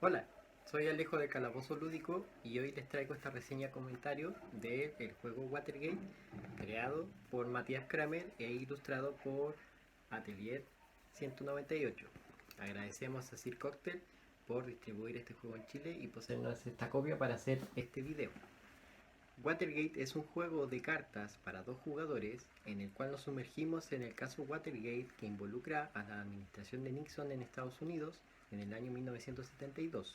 Hola, soy Alejo de Calabozo Lúdico y hoy les traigo esta reseña comentario del juego Watergate, creado por Matías Kramer e ilustrado por Atelier 198. Agradecemos a Sir Cocktail por distribuir este juego en Chile y poseernos esta copia para hacer este video. Watergate es un juego de cartas para dos jugadores en el cual nos sumergimos en el caso Watergate, que involucra a la administración de Nixon en Estados Unidos en el año 1972.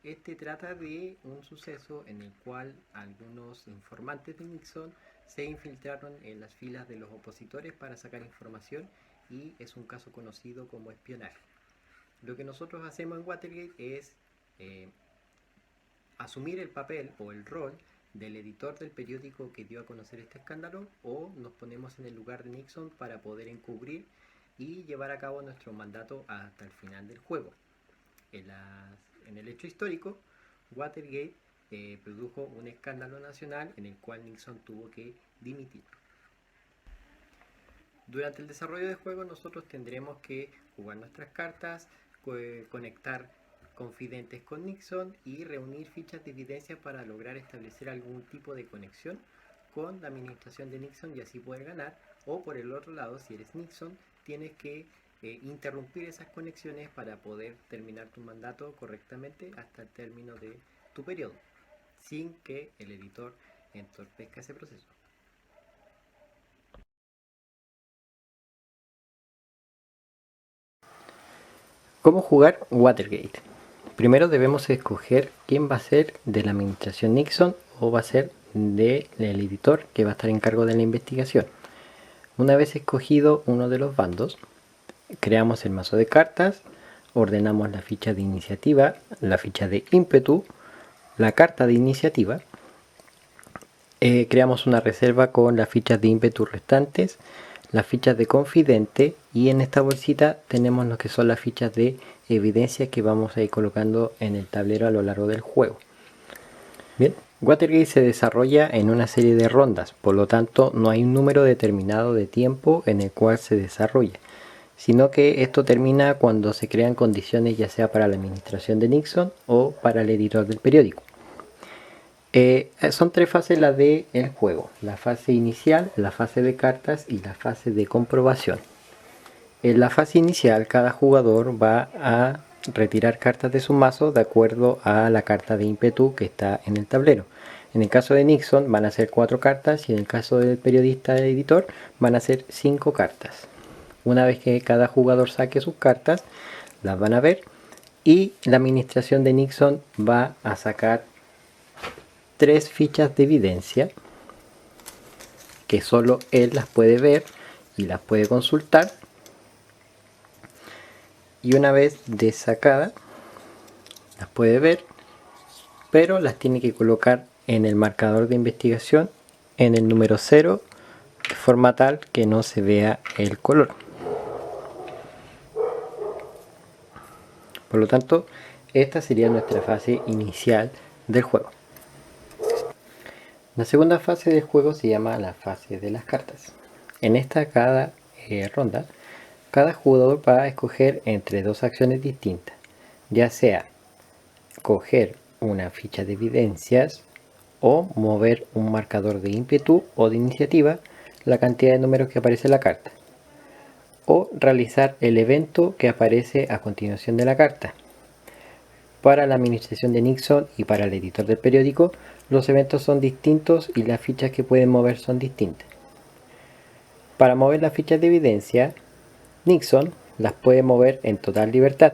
Este trata de un suceso en el cual algunos informantes de Nixon se infiltraron en las filas de los opositores para sacar información, y es un caso conocido como espionaje. Lo que nosotros hacemos en Watergate es asumir el papel o el rol del editor del periódico que dio a conocer este escándalo, o nos ponemos en el lugar de Nixon para poder encubrir y llevar a cabo nuestro mandato hasta el final del juego. En el hecho histórico, Watergate produjo un escándalo nacional en el cual Nixon tuvo que dimitir. Durante el desarrollo del juego nosotros tendremos que jugar nuestras cartas, conectar confidentes con Nixon y reunir fichas de evidencia para lograr establecer algún tipo de conexión con la administración de Nixon y así poder ganar. O por el otro lado, si eres Nixon, tienes que interrumpir esas conexiones para poder terminar tu mandato correctamente hasta el término de tu periodo, sin que el editor entorpezca ese proceso. ¿Cómo jugar Watergate? Primero debemos escoger quién va a ser de la administración Nixon o va a ser del editor que va a estar en cargo de la investigación. Una vez escogido uno de los bandos, creamos el mazo de cartas, ordenamos la ficha de iniciativa, la ficha de ímpetu, la carta de iniciativa, creamos una reserva con las fichas de ímpetu restantes, las fichas de confidente, y en esta bolsita tenemos lo que son las fichas de evidencia que vamos a ir colocando en el tablero a lo largo del juego. Bien, Watergate se desarrolla en una serie de rondas, por lo tanto no hay un número determinado de tiempo en el cual se desarrolla, sino que esto termina cuando se crean condiciones ya sea para la administración de Nixon o para el editor del periódico. Son tres fases las del juego: la fase inicial, la fase de cartas y la fase de comprobación. En la fase inicial cada jugador va a retirar cartas de su mazo de acuerdo a la carta de ímpetu que está en el tablero. En el caso de Nixon van a ser 4 cartas y en el caso del periodista editor van a ser 5 cartas. Una vez que cada jugador saque sus cartas, las van a ver y la administración de Nixon va a sacar 3 fichas de evidencia que solo él las puede ver y las puede consultar, y una vez de sacada las puede ver, pero las tiene que colocar en el marcador de investigación en el número 0 de forma tal que no se vea el color. Por lo tanto, esta sería nuestra fase inicial del juego. La segunda fase del juego se llama la fase de las cartas. En esta cada ronda, cada jugador va a escoger entre dos acciones distintas, ya sea coger una ficha de evidencias o mover un marcador de ímpetu o de iniciativa, la cantidad de números que aparece en la carta, o realizar el evento que aparece a continuación de la carta. Para la administración de Nixon y para el editor del periódico, los eventos son distintos y las fichas que pueden mover son distintas. Para mover las fichas de evidencia, Nixon las puede mover en total libertad.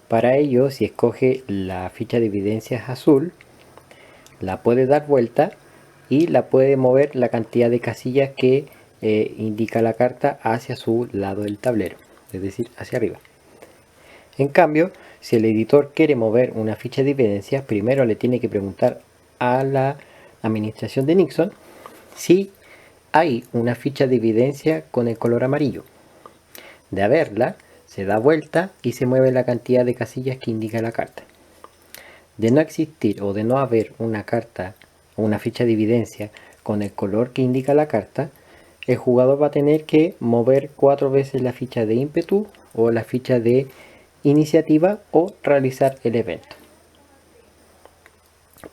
Para ello, si escoge la ficha de evidencias azul, la puede dar vuelta y la puede mover la cantidad de casillas que indica la carta hacia su lado del tablero, es decir, hacia arriba. En cambio, si el editor quiere mover una ficha de evidencias, primero le tiene que preguntar a la administración de Nixon si hay una ficha de evidencia con el color amarillo. De haberla, se da vuelta y se mueve la cantidad de casillas que indica la carta. De no existir o de no haber una carta o una ficha de evidencia con el color que indica la carta, el jugador va a tener que mover 4 veces la ficha de ímpetu o la ficha de iniciativa o realizar el evento.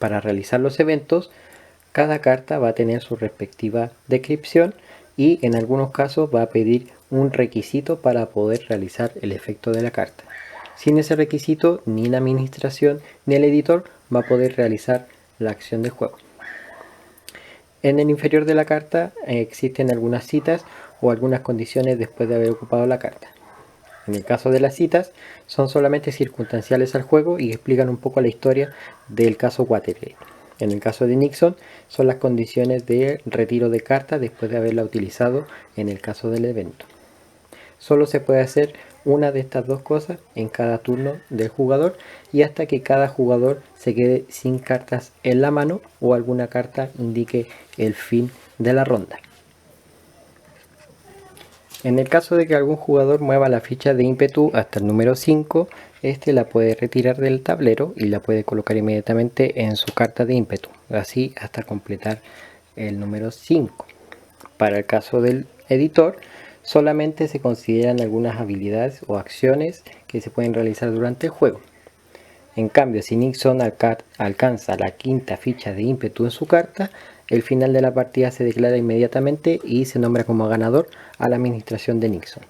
para realizar los eventos, cada carta va a tener su respectiva descripción y en algunos casos va a pedir un requisito para poder realizar el efecto de la carta. Sin ese requisito, ni la administración ni el editor va a poder realizar la acción de juego. En el inferior de la carta existen algunas citas o algunas condiciones después de haber ocupado la carta. En el caso de las citas, son solamente circunstanciales al juego y explican un poco la historia del caso Watergate. En el caso de Nixon, son las condiciones de retiro de carta después de haberla utilizado en el caso del evento. Solo se puede hacer una de estas dos cosas en cada turno del jugador y hasta que cada jugador se quede sin cartas en la mano o alguna carta indique el fin de la ronda. En el caso de que algún jugador mueva la ficha de ímpetu hasta el número 5, este la puede retirar del tablero y la puede colocar inmediatamente en su carta de ímpetu, así hasta completar el número 5. Para el caso del editor, solamente se consideran algunas habilidades o acciones que se pueden realizar durante el juego. En cambio, si Nixon alcanza la quinta ficha de ímpetu en su carta, el final de la partida se declara inmediatamente y se nombra como ganador a la administración de Nixon.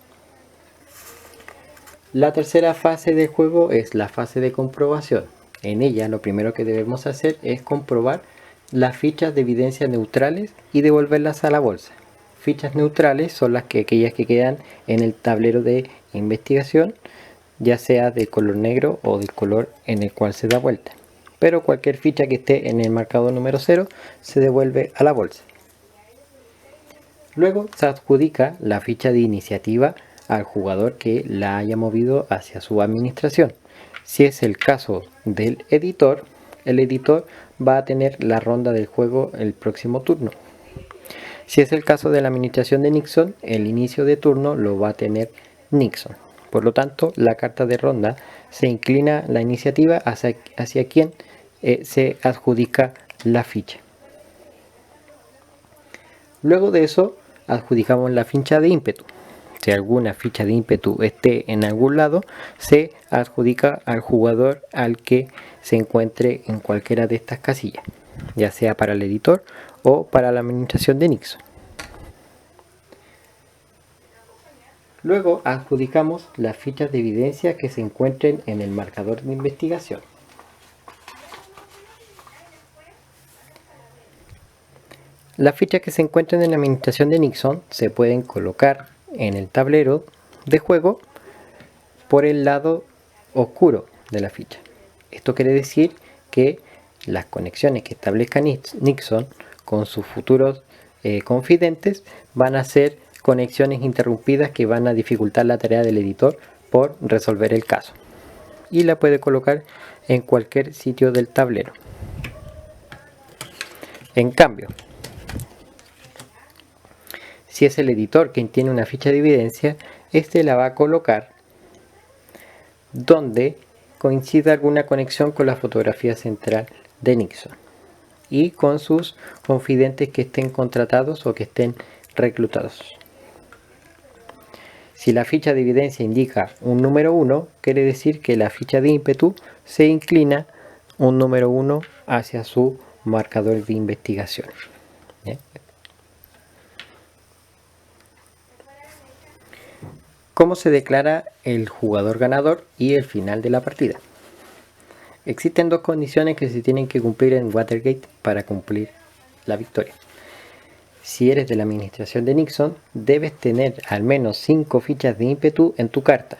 La tercera fase del juego es la fase de comprobación. En ella lo primero que debemos hacer es comprobar las fichas de evidencia neutrales y devolverlas a la bolsa. Fichas neutrales son aquellas que quedan en el tablero de investigación, ya sea del color negro o del color en el cual se da vuelta. Pero cualquier ficha que esté en el marcador número 0 se devuelve a la bolsa. Luego se adjudica la ficha de iniciativa al jugador que la haya movido hacia su administración. Si es el caso del editor, el editor va a tener la ronda del juego el próximo turno. Si es el caso de la administración de Nixon, el inicio de turno lo va a tener Nixon. Por lo tanto, la carta de ronda se inclina la iniciativa hacia quien se adjudica la ficha. Luego de eso, adjudicamos la ficha de ímpetu. Si alguna ficha de ímpetu esté en algún lado, se adjudica al jugador al que se encuentre en cualquiera de estas casillas, ya sea para el editor o para la administración de Nixon. Luego adjudicamos las fichas de evidencia que se encuentren en el marcador de investigación. Las fichas que se encuentran en la administración de Nixon se pueden colocar en el tablero de juego por el lado oscuro de la ficha. Esto quiere decir que las conexiones que establezca Nixon con sus futuros confidentes van a ser conexiones interrumpidas que van a dificultar la tarea del editor por resolver el caso. Y la puede colocar en cualquier sitio del tablero. En cambio, si es el editor quien tiene una ficha de evidencia, este la va a colocar donde coincida alguna conexión con la fotografía central de Nixon y con sus confidentes que estén contratados o que estén reclutados. Si la ficha de evidencia indica un número 1, quiere decir que la ficha de ímpetu se inclina un número 1 hacia su marcador de investigación. ¿Bien? ¿Cómo se declara el jugador ganador y el final de la partida? Existen dos condiciones que se tienen que cumplir en Watergate para cumplir la victoria. Si eres de la administración de Nixon, debes tener al menos 5 fichas de ímpetu en tu carta.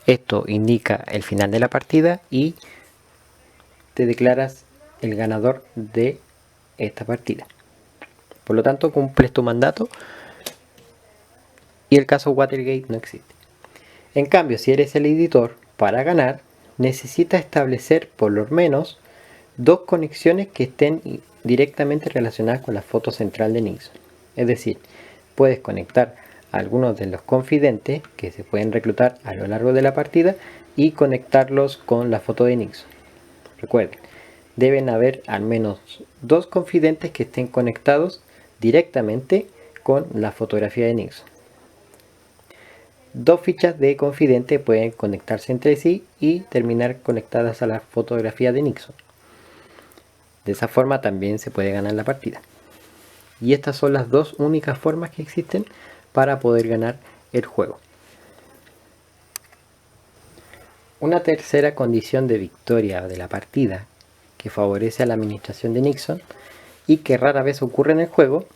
Esto indica el final de la partida y te declaras el ganador de esta partida. Por lo tanto, cumples tu mandato y el caso Watergate no existe. En cambio, si eres el editor, para ganar, necesitas establecer por lo menos 2 conexiones que estén directamente relacionadas con la foto central de Nixon. Es decir, puedes conectar a algunos de los confidentes que se pueden reclutar a lo largo de la partida y conectarlos con la foto de Nixon. Recuerden, deben haber al menos 2 confidentes que estén conectados directamente con la fotografía de Nixon. 2 fichas de confidente pueden conectarse entre sí y terminar conectadas a la fotografía de Nixon. De esa forma también se puede ganar la partida. Y estas son las dos únicas formas que existen para poder ganar el juego. Una tercera condición de victoria de la partida que favorece a la administración de Nixon y que rara vez ocurre en el juego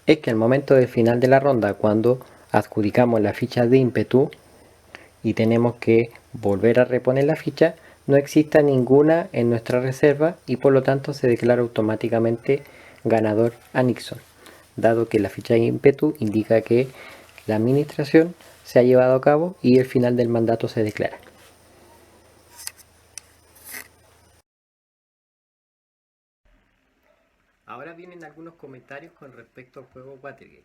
es que al momento del final de la ronda, cuando adjudicamos la ficha de ímpetu y tenemos que volver a reponer la ficha, no exista ninguna en nuestra reserva y por lo tanto se declara automáticamente ganador a Nixon, dado que la ficha de ímpetu indica que la administración se ha llevado a cabo y el final del mandato se declara. Ahora vienen algunos comentarios con respecto al juego Watergate.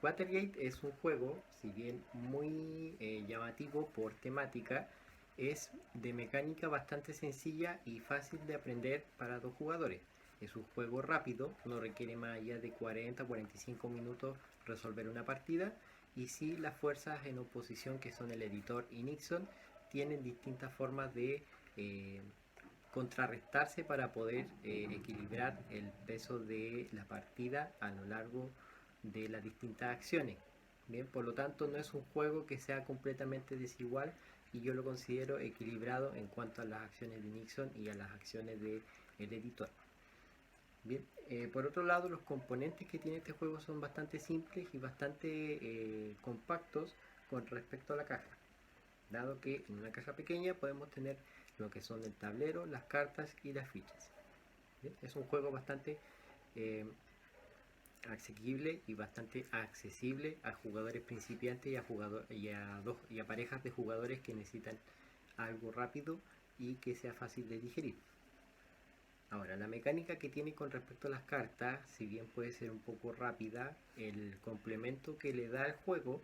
Watergate es un juego, si bien muy llamativo por temática, es de mecánica bastante sencilla y fácil de aprender para dos jugadores. Es un juego rápido, no requiere más allá de 40-45 minutos resolver una partida, y si las fuerzas en oposición, que son el editor y Nixon, tienen distintas formas de contrarrestarse para poder equilibrar el peso de la partida a lo largo de las distintas acciones. Bien, por lo tanto no es un juego que sea completamente desigual y yo lo considero equilibrado en cuanto a las acciones de Nixon y a las acciones del editor. Bien, por otro lado, los componentes que tiene este juego son bastante simples y bastante compactos con respecto a la caja, dado que en una caja pequeña podemos tener lo que son el tablero, las cartas y las fichas. ¿Bien? Es un juego bastante eh, asequible y bastante accesible a jugadores principiantes y a parejas de jugadores que necesitan algo rápido y que sea fácil de digerir. Ahora, la mecánica que tiene con respecto a las cartas, si bien puede ser un poco rápida, el complemento que le da al juego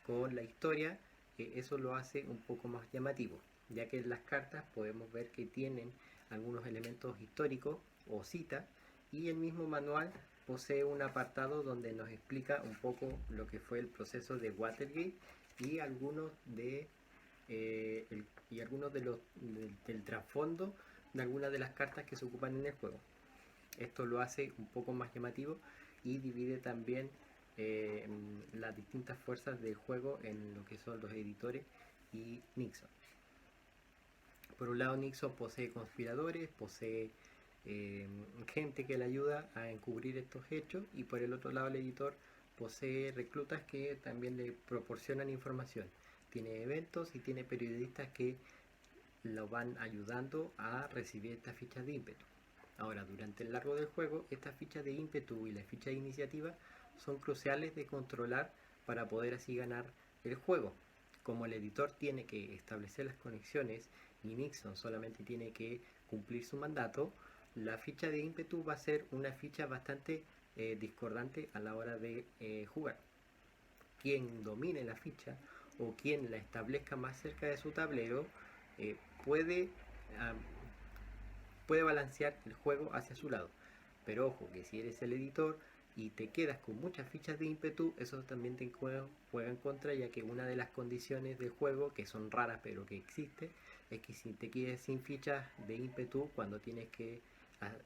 con la historia, eso lo hace un poco más llamativo, ya que en las cartas podemos ver que tienen algunos elementos históricos o citas, y el mismo manual posee un apartado donde nos explica un poco lo que fue el proceso de Watergate y algunos de los del trasfondo de algunas de las cartas que se ocupan en el juego. Esto lo hace un poco más llamativo y divide también las distintas fuerzas del juego en lo que son los editores y Nixon. Por un lado, Nixon posee conspiradores, posee gente que le ayuda a encubrir estos hechos, y por el otro lado el editor posee reclutas que también le proporcionan información. Tiene eventos y tiene periodistas que lo van ayudando a recibir estas fichas de ímpetu. Ahora, durante el largo del juego, estas fichas de ímpetu y las fichas de iniciativa son cruciales de controlar para poder así ganar el juego. Como el editor tiene que establecer las conexiones y Nixon solamente tiene que cumplir su mandato, la ficha de ímpetu va a ser una ficha bastante discordante a la hora de jugar. Quien domine la ficha o quien la establezca más cerca de su tablero eh, puede puede balancear el juego hacia su lado. Pero ojo, que si eres el editor y te quedas con muchas fichas de ímpetu, eso también te juega en contra, ya que una de las condiciones del juego, que son raras pero que existe, es que si te quedas sin fichas de ímpetu cuando tienes que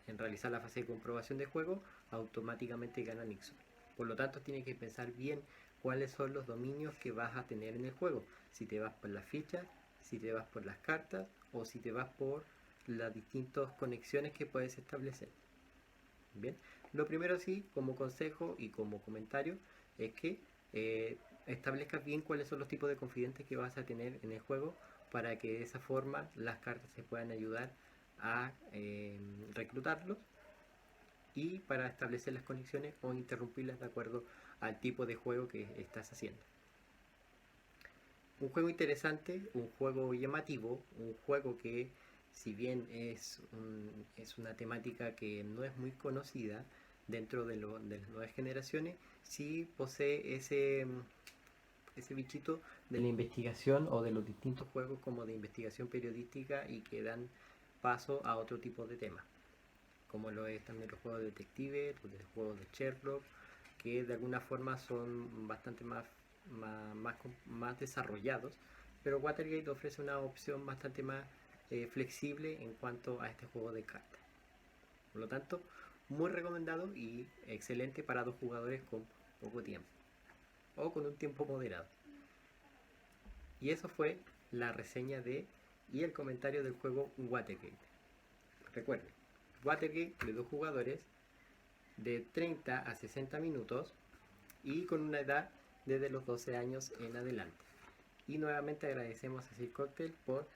realizar la fase de comprobación de juego, automáticamente gana Nixon. Por lo tanto, tienes que pensar bien cuáles son los dominios que vas a tener en el juego. Si te vas por las fichas, si te vas por las cartas o si te vas por las distintas conexiones que puedes establecer. Bien, lo primero sí, como consejo y como comentario, es que establezcas bien cuáles son los tipos de confidentes que vas a tener en el juego, para que de esa forma las cartas se puedan ayudar a reclutarlos y para establecer las conexiones o interrumpirlas de acuerdo al tipo de juego que estás haciendo. Un juego interesante, un juego llamativo, un juego que, si bien es una temática que no es muy conocida dentro de las nuevas generaciones, sí posee ese bichito de la investigación o de los distintos juegos como de investigación periodística y que dan paso a otro tipo de temas, como lo es también los juegos de detective, los juegos de Sherlock, que de alguna forma son bastante más desarrollados, pero Watergate ofrece una opción bastante más flexible en cuanto a este juego de cartas. Por lo tanto, muy recomendado y excelente para 2 jugadores con poco tiempo o con un tiempo moderado. Y eso fue la reseña y el comentario del juego Watergate. Recuerden, Watergate de 2 jugadores de 30 a 60 minutos y con una edad desde los 12 años en adelante. Y nuevamente agradecemos a Sir Cocktail por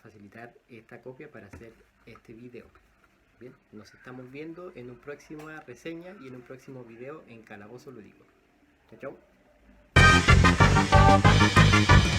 facilitar esta copia para hacer este video. Bien, nos estamos viendo en una próxima reseña y en un próximo video en Calabozo Lúdico. Chao, chao.